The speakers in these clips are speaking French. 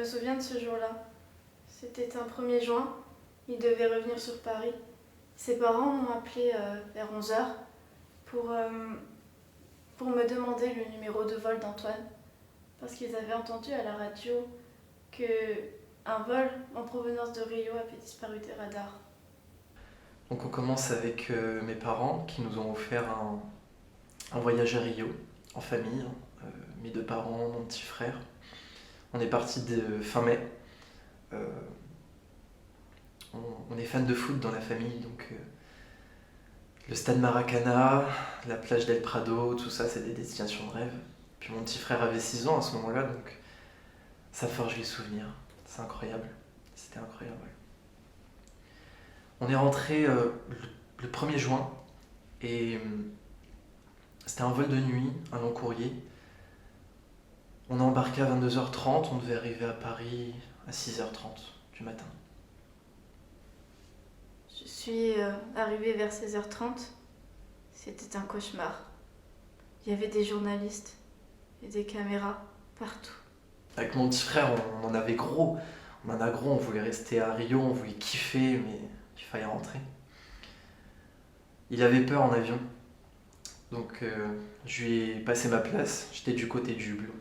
me souviens de ce jour-là. C'était un 1er juin. Il devait revenir sur Paris. Ses parents m'ont appelé vers 11h pour me demander le numéro de vol d'Antoine. Parce qu'ils avaient entendu à la radio qu'un vol en provenance de Rio avait disparu des radars. Donc on commence avec mes parents qui nous ont offert un voyage à Rio, en famille, mes 2 parents, mon petit frère. On est parti fin mai. On est fan de foot dans la famille, donc le stade Maracana, la plage d'El Prado, tout ça, c'est des destinations de rêve. Puis mon petit frère avait 6 ans à ce moment-là, donc ça forge les souvenirs. C'est incroyable. C'était incroyable. Ouais. On est rentré le 1er juin et c'était un vol de nuit, un long courrier. On a embarqué à 22h30, on devait arriver à Paris à 6h30 du matin. Je suis arrivée vers 16h30. C'était un cauchemar. Il y avait des journalistes et des caméras partout. Avec mon petit frère, on en avait gros. On en a gros, on voulait rester à Rio, on voulait kiffer, mais il fallait rentrer. Il avait peur en avion. Donc je lui ai passé ma place, j'étais du côté du hublot.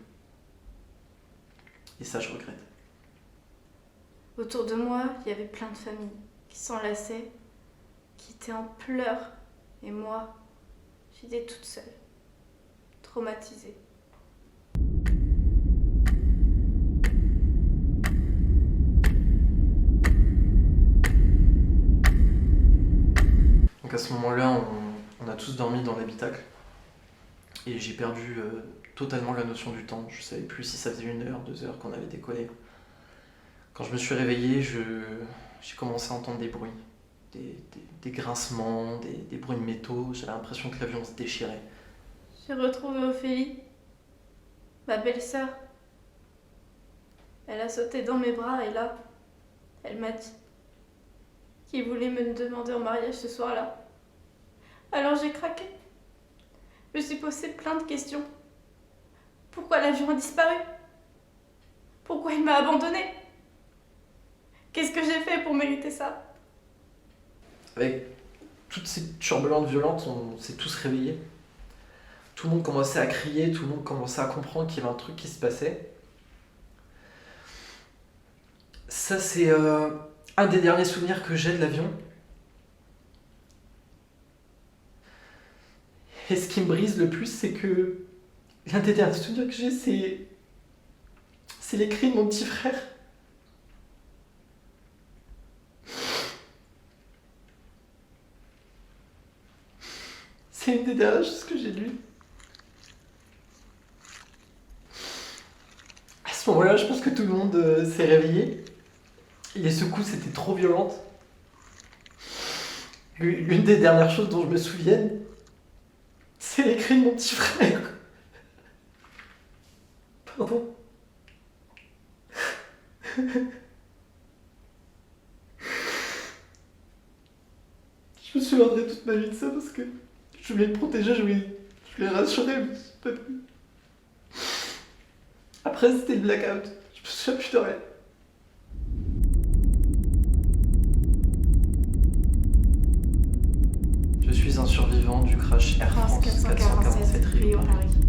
Et ça, je regrette. Autour de moi, il y avait plein de familles qui s'enlaçaient, qui étaient en pleurs. Et moi, j'étais toute seule, traumatisée. Donc à ce moment-là, on a tous dormi dans l'habitacle. Et j'ai perdu totalement la notion du temps. Je savais plus si ça faisait 1 heure, 2 heures qu'on avait décollé. Quand je me suis réveillé, j'ai commencé à entendre des bruits. Des grincements, des bruits de métaux. J'avais l'impression que l'avion se déchirait. J'ai retrouvé Ophélie, ma belle-sœur. Elle a sauté dans mes bras et là, elle m'a dit qu'il voulait me demander en mariage ce soir-là. Alors j'ai craqué. Je me suis posé plein de questions. Pourquoi l'avion a disparu? Pourquoi il m'a abandonnée? Qu'est-ce que j'ai fait pour mériter ça? Avec toutes ces turbulences violentes, on s'est tous réveillés. Tout le monde commençait à crier, tout le monde commençait à comprendre qu'il y avait un truc qui se passait. Ça, c'est un des derniers souvenirs que j'ai de l'avion. Et ce qui me brise le plus, c'est que l'un des derniers souvenirs que j'ai, c'est les cris de mon petit frère. C'est une des dernières choses que j'ai de lui. À ce moment-là, je pense que tout le monde s'est réveillé. Les secousses étaient trop violentes. L'une des dernières choses dont je me souviens, c'est les cris de mon petit frère. Pardon. Je me souviendrai toute ma vie de ça parce que je voulais le protéger, je voulais le rassurer, mais c'est pas pu. Après, c'était le blackout. Je me souviens plus de rien. Je suis un survivant du crash Air France 447 Rio Paris.